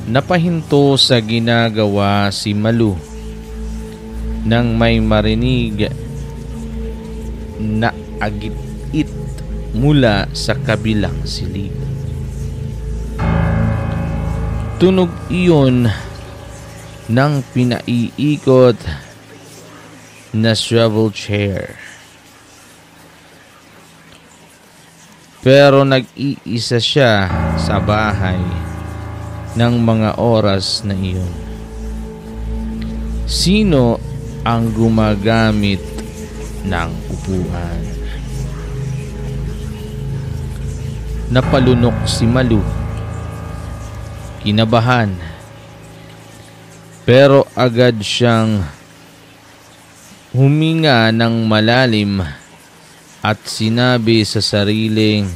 Napahinto sa ginagawa si Malu nang may marinig na agit-it mula sa kabilang silid. Tunog iyon ng pinaiikot na swivel chair. Pero nag-iisa siya sa bahay ng mga oras na iyon. Sino ang gumagamit ng upuan? Napalunok si Malu. Kinabahan. Pero agad siyang huminga ng malalim at sinabi sa sariling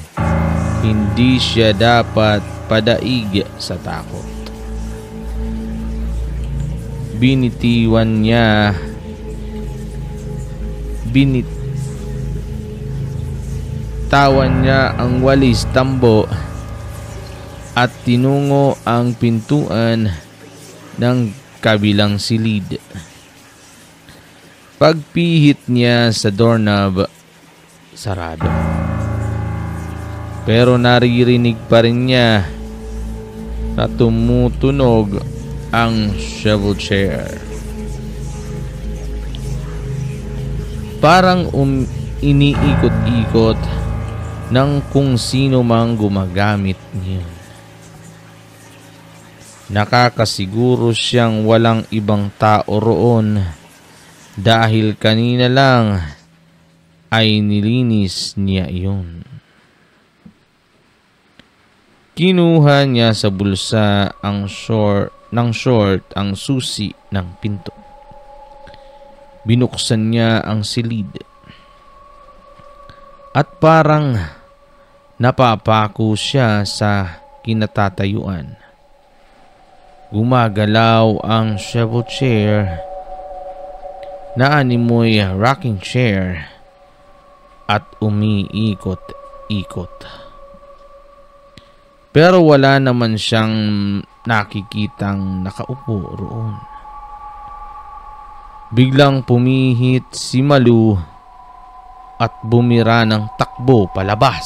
hindi siya dapat padaig sa takot. Binitawan niya ang walis tambo at tinungo ang pintuan ng kabilang silid. Pagpihit niya sa doorknob, sarado. Pero naririnig pa rin niya na tumutunog ang swivel chair. Parang iniikot-ikot ng kung sino mang gumagamit niya. Nakakasiguro siyang walang ibang tao roon dahil kanina lang ay nilinis niya iyon. Kinuha niya sa bulsa ng short ang susi ng pinto. Binuksan niya ang silid. At parang napapako siya sa kinatatayuan. Gumagalaw ang swivel chair na animoy rocking chair at umiikot-ikot. Pero wala naman siyang nakikitang nakaupo roon. Biglang pumihit si Malu at bumira ng takbo palabas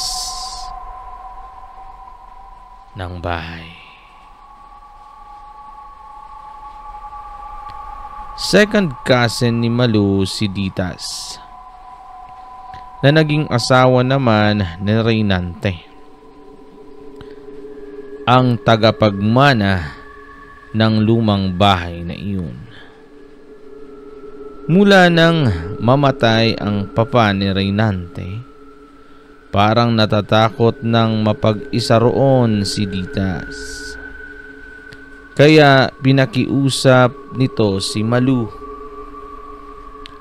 ng bahay. Second cousin ni Malu si Ditas, na naging asawa naman ni Reynante, ang tagapagmana ng lumang bahay na iyon. Mula nang mamatay ang papa ni Reynante, parang natatakot nang mapag-isa roon si Ditas. Kaya pinakiusap nito si Malu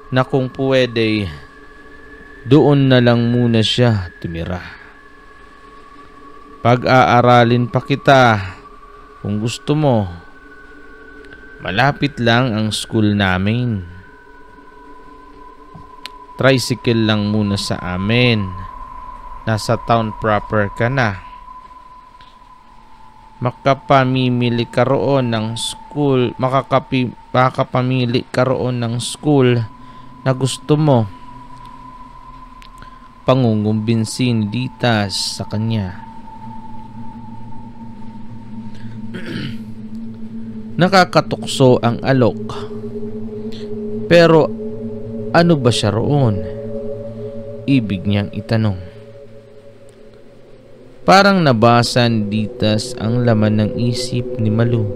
na kung pwede, doon na lang muna siya tumira. Pag-aaralin pa kita kung gusto mo. Malapit lang ang school namin. Tricycle lang muna sa amin. Nasa town proper ka na. Makakapamili ka roon ng school na gusto mo. Pangungumbinsi ni Ditas sa kanya. Nakakatukso ang alok. Pero ano ba siya roon? Ibig niyang itanong. Parang nabasa ni Ditas ang laman ng isip ni Malu.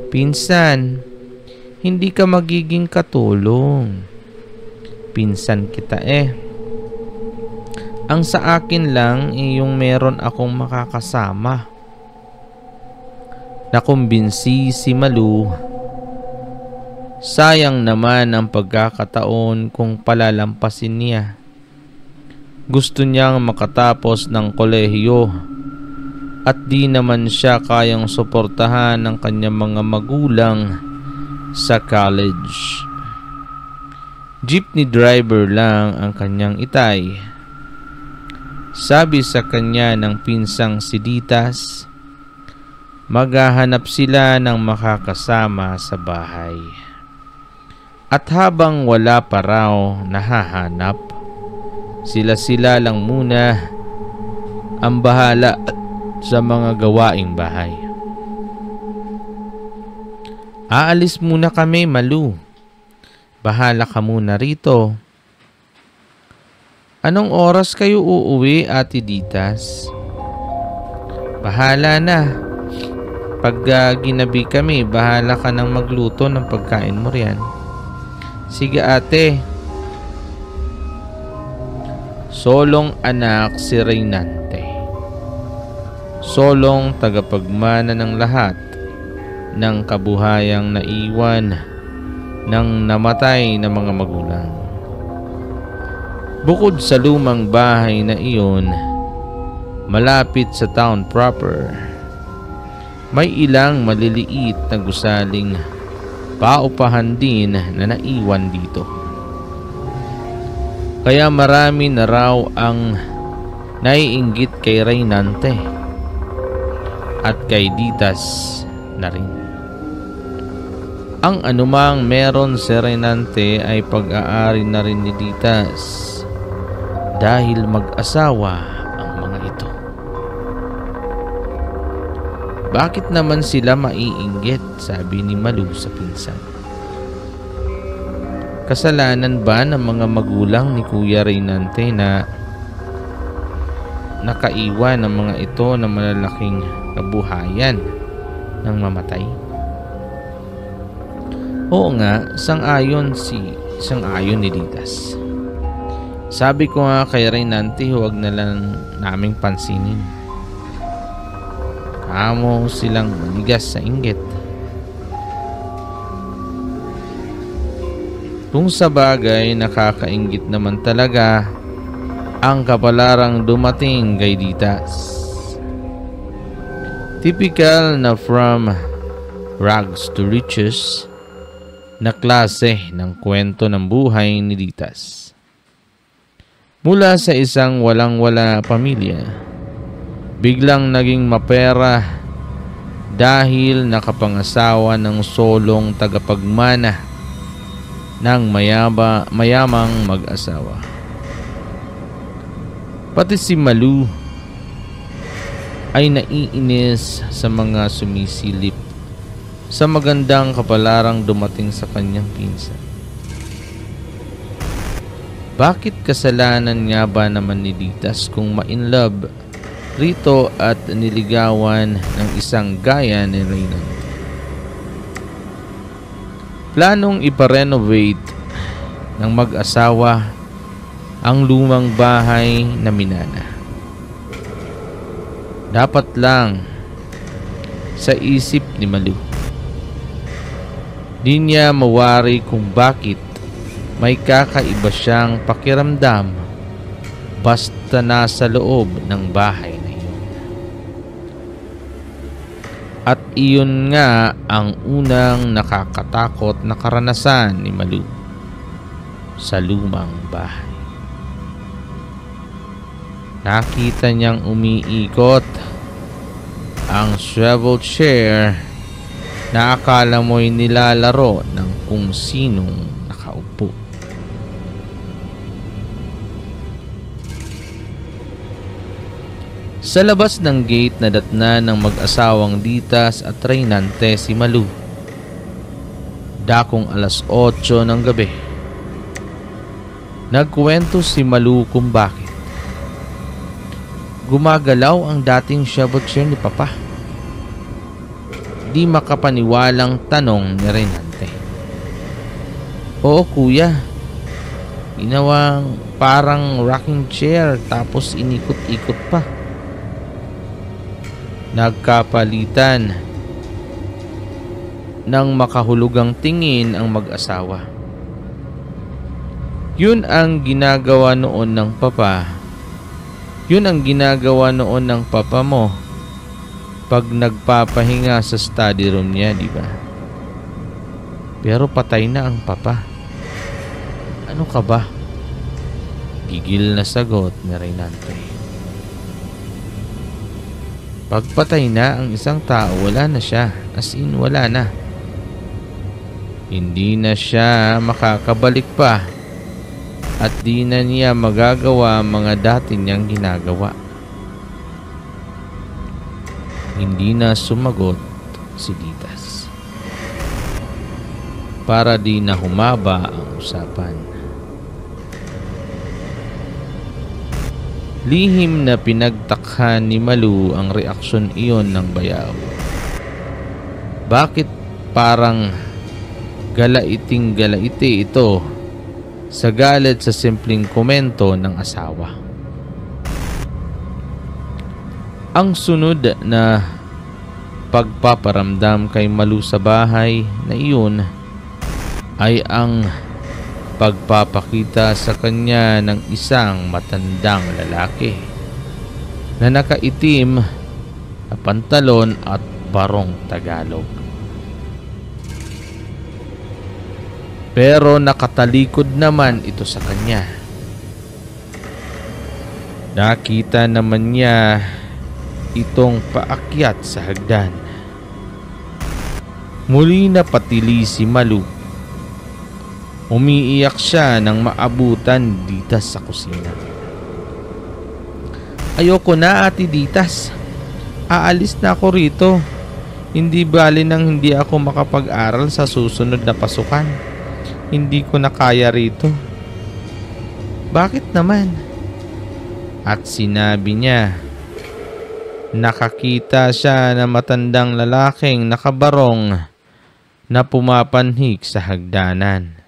Pinsan, hindi ka magiging katulong. Pinsan kita eh. Ang sa akin lang yung meron akong makakasama. Nakumbinsi si Malu. Sayang naman ang pagkakataon kung palalampasin niya. Gusto niyang makatapos ng kolehiyo at di naman siya kayang suportahan ng kanyang mga magulang sa college. Jeepney driver lang ang kanyang itay. Sabi sa kanya ng pinsang si Ditas, maghahanap sila ng makakasama sa bahay. At habang wala pa raw nahahanap, sila lang muna ang bahala sa mga gawaing bahay. Aalis muna kami, Malu. Bahala ka muna rito. Anong oras kayo uuwi, Ate Ditas? Bahala na. Pag ginabi kami, bahala ka nang magluto ng pagkain mo riyan. Sige, ate. Solong anak si Reynante. Solong tagapagmana ng lahat ng kabuhayang naiwan ng namatay na mga magulang. Bukod sa lumang bahay na iyon, malapit sa town proper, may ilang maliliit na gusaling paupahan din na naiwan dito. Kaya marami na raw ang naiinggit kay Reynante at kay Ditas na rin. Ang anumang meron si Reynante ay pag-aari na rin ni Ditas dahil mag-asawa ang mga ito. Bakit naman sila maiinggit? Sabi ni Malu sa pinsan. Kasalanan ba ng mga magulang ni Kuya Reynante na nakaiwan ng mga ito na malalaking kabuhayan ng mamatay? Oo nga, sang-ayon ni Ditas. Sabi ko nga kay Reynante, huwag na lang naming pansinin. Amo silang manigas sa inggit. Kung sa bagay, nakakainggit naman talaga ang kapalarang dumating kay Ditas. Typical na from rags to riches na klase ng kwento ng buhay ni Ditas. Mula sa isang walang-wala pamilya, biglang naging mapera dahil nakapangasawa ng solong tagapagmana ng mayamang mag-asawa. Pati si Malu ay naiinis sa mga sumisilip sa magandang kapalarang dumating sa kanyang pinsan. Bakit kasalanan nga ba naman ni Ditas kung ma-inlove rito at niligawan ng isang gaya ni Reynante? Planong iparenovate ng mag-asawa ang lumang bahay na minana. Dapat lang sa isip ni Malu. Di niya mawari kung bakit may kakaiba siyang pakiramdam basta nasa loob ng bahay na iyon. At iyon nga ang unang nakakatakot na karanasan ni Malu sa lumang bahay. Nakita niyang umiikot ang swivel chair na akala mo'y nilalaro ng kung sinong nakaupo. Sa labas ng gate na datnan ng mag-asawang Ditas at Reynante si Malu. Dakong alas 8 ng gabi. Nagkwento si Malu kung bakit gumagalaw ang dating shabotcher ni Papa. Di makapaniwalang tanong ni Reynante. Oo kuya, ginawang parang rocking chair tapos inikot-ikot pa. Nagkapalitan ng makahulugang tingin ang mag-asawa. Yun ang ginagawa noon ng papa. Yun ang ginagawa noon ng papa mo pag nagpapahinga sa study room niya, di ba? Pero patay na ang papa. Ano ka ba? Gigil na sagot ni Reynante. Pagpatay na ang isang tao, wala na siya. As in, wala na. Hindi na siya makakabalik pa. At di na niya magagawa mga dati niyang ginagawa. Hindi na sumagot si Ditas. Para di na humaba ang usapan. Lihim na pinagtakhan ni Malu ang reaksyon iyon ng bayaw. Bakit parang galaiting-galaite ito sa galit sa simpleng komento ng asawa? Ang sunod na pagpaparamdam kay Malu sa bahay na iyon ay ang pagpapakita sa kanya ng isang matandang lalaki na nakaitim na pantalon at barong Tagalog. Pero nakatalikod naman ito sa kanya. Nakita naman niya itong paakyat sa hagdan. Muli na patili si Malu. Umiiyak siya nang maabutan Ditas sa kusina. Ayoko na, Ate Ditas. Aalis na ako rito. Hindi bali nang hindi ako makapag-aral sa susunod na pasukan. Hindi ko na kaya rito. Bakit naman? At sinabi niya, nakakita siya na matandang lalaking nakabarong na pumapanhik sa hagdanan.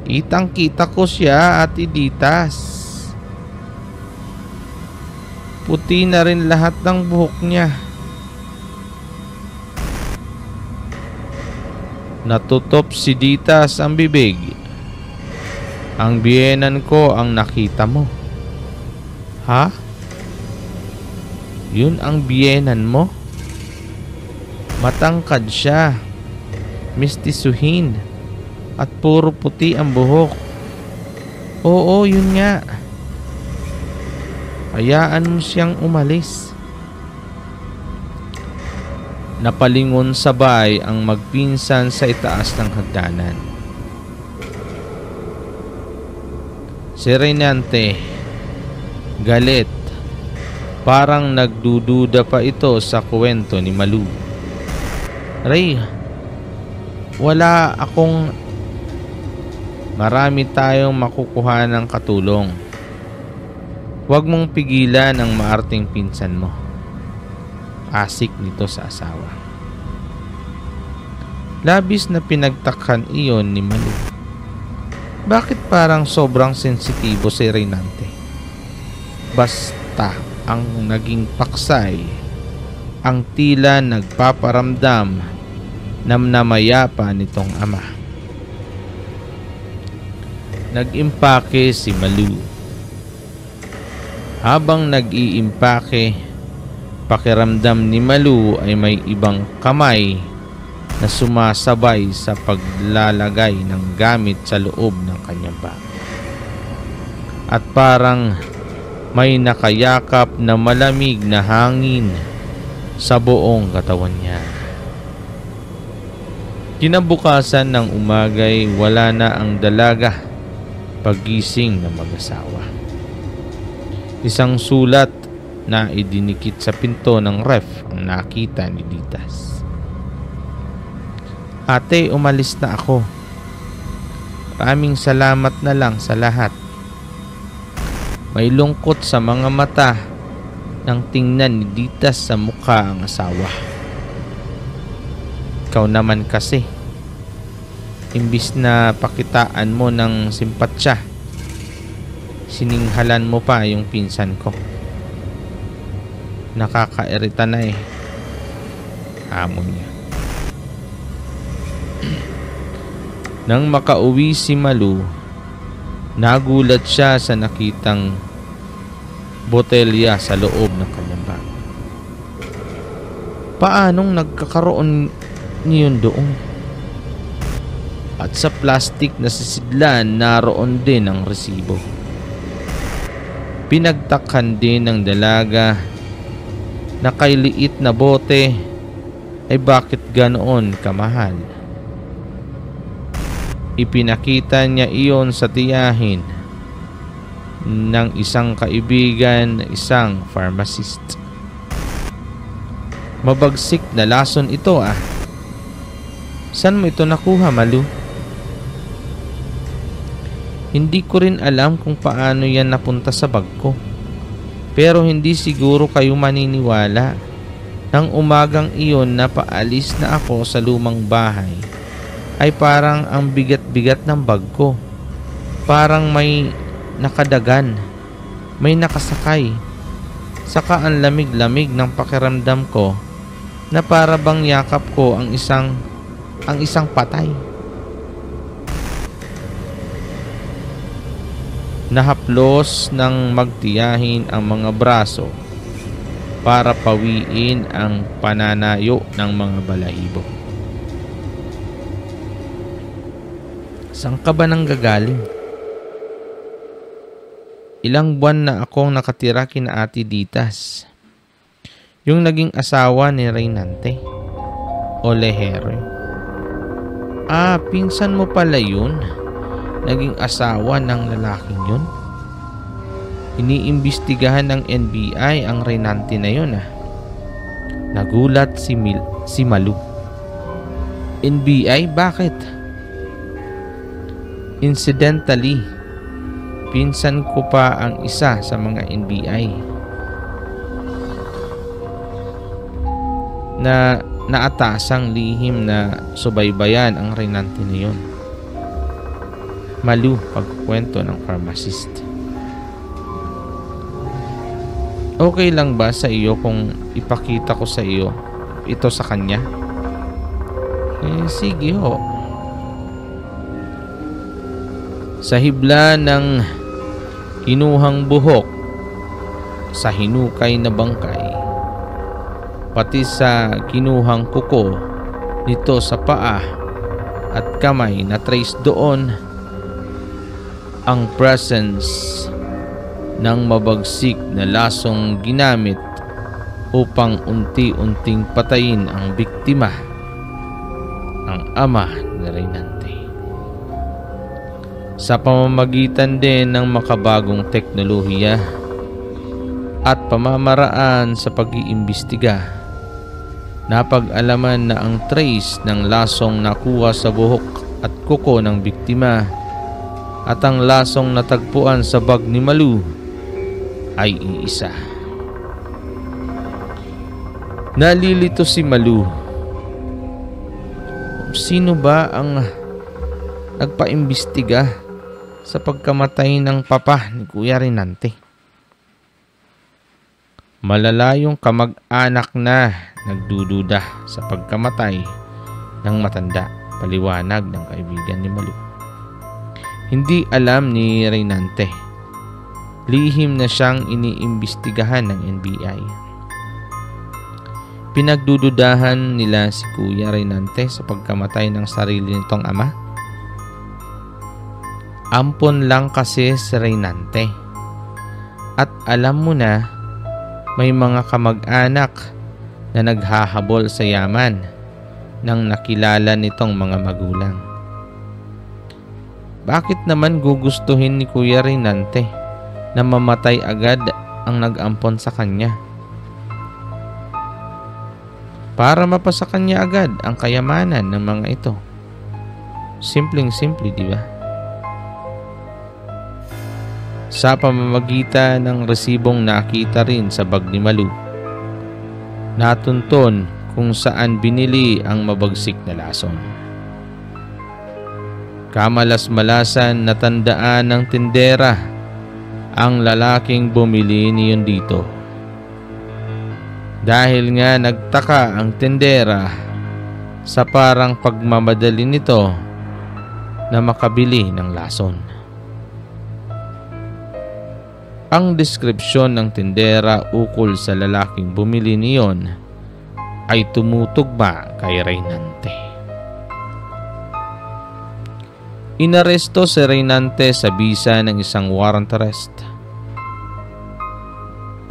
Kitang-kita ko siya, Ate Ditas. Puti na rin lahat ng buhok niya. Natutop si Ditas ang bibig. Ang biyenan ko ang nakita mo. Ha? Yun ang biyenan mo? Matangkad siya. Mistisuhin. At puro puti ang buhok. Oo, yun nga. Hayaan mo siyang umalis. Napalingon sabay ang magpinsan sa itaas ng hagdanan. Si Reynante, galit. Parang nagdududa pa ito sa kwento ni Malu. Ray, wala akong... Marami tayong makukuha ng katulong. Huwag mong pigilan ang maarting pinsan mo. Asik nito sa asawa. Labis na pinagtakhan iyon ni Malu. Bakit parang sobrang sensitibo si Reynante? Basta ang naging paksay, ang tila nagpaparamdam na namayapa nitong ama. Nag-impake si Malu. Habang nag-iimpake, pakiramdam ni Malu ay may ibang kamay na sumasabay sa paglalagay ng gamit sa loob ng kanyang bag. At parang may nakayakap na malamig na hangin sa buong katawan niya. Kinabukasan ng umagay, wala na ang dalaga. Paggising ng mag-asawa. Isang sulat na idinikit sa pinto ng ref ang nakita ni Ditas. Ate, umalis na ako. Maraming salamat na lang sa lahat. May lungkot sa mga mata nang tingnan ni Ditas sa mukha ang asawa. Ikaw naman kasi. Imbis na pakitaan mo ng simpatsya, sininghalan mo pa yung pinsan ko. Nakakairita na eh. Hamon niya. Nang makauwi si Malu, nagulat siya sa nakitang botelya sa loob ng kanyang bag. Paanong nagkakaroon niyon doon? At sa plastic na sisidlan, naroon din ang resibo. Pinagtakhan din ng dalaga na kay liit na bote ay bakit ganoon kamahal? Ipinakita niya iyon sa tiyahin ng isang kaibigan na isang pharmacist. Mabagsik na lason ito ah. Saan mo ito nakuha, Malu? Hindi ko rin alam kung paano yan napunta sa bag ko. Pero hindi siguro kayo maniniwala. Nang umagang iyon na paalis na ako sa lumang bahay, ay parang ang bigat-bigat ng bag ko. Parang may nakadagan, may nakasakay. Saka ang lamig-lamig ng pakiramdam ko na para bang yakap ko ang isang patay. Nahaplos ng magtiyahin ang mga braso para pawiin ang pananayo ng mga balahibo. Saan ka ba nang gagaling? Ilang buwan na akong nakatira kina Ate Ditas, yung naging asawa ni Reynante o Lehero. Ah, pinsan mo pala yun. Naging asawa ng lalaking yun. Iniimbestigahan ng NBI ang Reynante na yun ah. Nagulat si Malu. NBI? Bakit? Incidentally, pinsan ko pa ang isa sa mga NBI na naatasang lihim na subaybayan ang Reynante na yun. Malu, pagkwento ng pharmacist. Okay lang ba sa iyo kung ipakita ko sa iyo ito sa kanya? Sige ho. Sa hibla ng kinuhang buhok, sa hinukay na bangkay, pati sa kinuhang kuko nito sa paa at kamay na trace doon ang presence ng mabagsik na lasong ginamit upang unti-unting patayin ang biktima, ang ama ni Reynante. Sa pamamagitan din ng makabagong teknolohiya at pamamaraan sa pag-iimbestiga, napag-alaman na ang trace ng lasong nakuha sa buhok at kuko ng biktima at ang lasong natagpuan sa bag ni Malu ay iisa. Nalilito si Malu. Sino ba ang nagpaimbestiga sa pagkamatay ng papa ni Kuya Reynante? Malalayong kamag-anak na nagdududa sa pagkamatay ng matanda, paliwanag ng kaibigan ni Malu. Hindi alam ni Reynante. Lihim na siyang iniimbestigahan ng NBI. Pinagdududahan nila si Kuya Reynante sa pagkamatay ng sarili nitong ama. Ampon lang kasi si Reynante. At alam mo na, may mga kamag-anak na naghahabol sa yaman ng nakilala nitong mga magulang. Bakit naman gugustuhin ni Kuya Reynante na mamatay agad ang nag-ampon sa kanya? Para mapasa kanya agad ang kayamanan ng mga ito. Simpleng-simple, di ba? Sa pamamagitan ng resibong nakita rin sa bag ni Malu, natunton kung saan binili ang mabagsik na lason. Kamalas-malasan na tandaan ng tindera ang lalaking bumili niyon dito. Dahil nga nagtaka ang tindera sa parang pagmamadali nito na makabili ng lason. Ang deskripsyon ng tindera ukol sa lalaking bumili niyon ay tumutugma kay Reynante. Inaresto si Reynante sa bisa ng isang warrant arrest.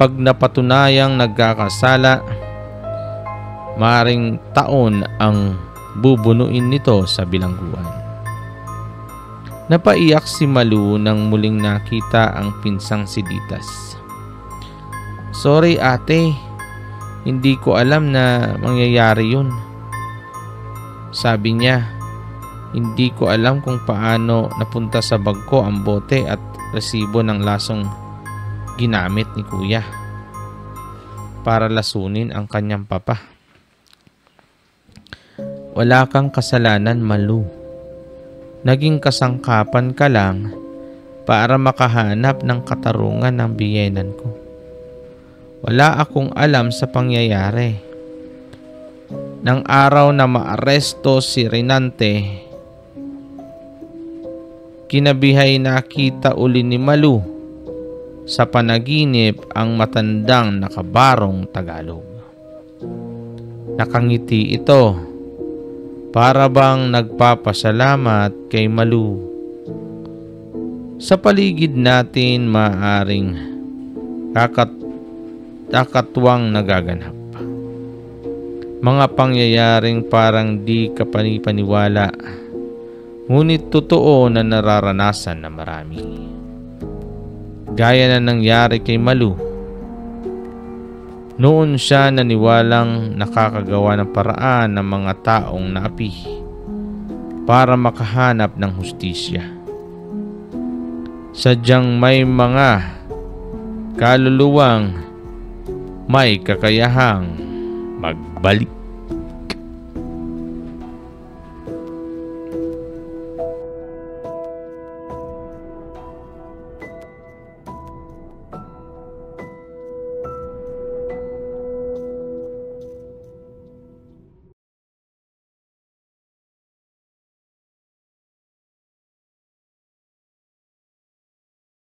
Pag napatunayang nagkakasala, maring taon ang bubunuin nito sa bilangguan. Napaiyak si Malu nang muling nakita ang pinsang si Ditas. "Sorry ate, hindi ko alam na mangyayari yun." Sabi niya, "Hindi ko alam kung paano napunta sa bag ko ang bote at resibo ng lasong ginamit ni kuya para lasunin ang kanyang papa." "Wala kang kasalanan, Malu. Naging kasangkapan ka lang para makahanap ng katarungan ng biyenan ko. Wala akong alam sa pangyayari. Nang araw na maaresto si Rinante, kinabihay nakita uli ni Malu sa panaginip ang matandang nakabarong Tagalog. Nakangiti ito, para bang nagpapasalamat kay Malu. Sa paligid natin maaring kakatwang nagaganap. Mga pangyayaring parang di kapanipaniwala, ngunit totoo na nararanasan na marami. Gaya na nangyari kay Malu. Noon siya naniwalang nakakagawa ng paraan ng mga taong naapi para makahanap ng hustisya. Sadyang may mga kaluluwang may kakayahang magbalik.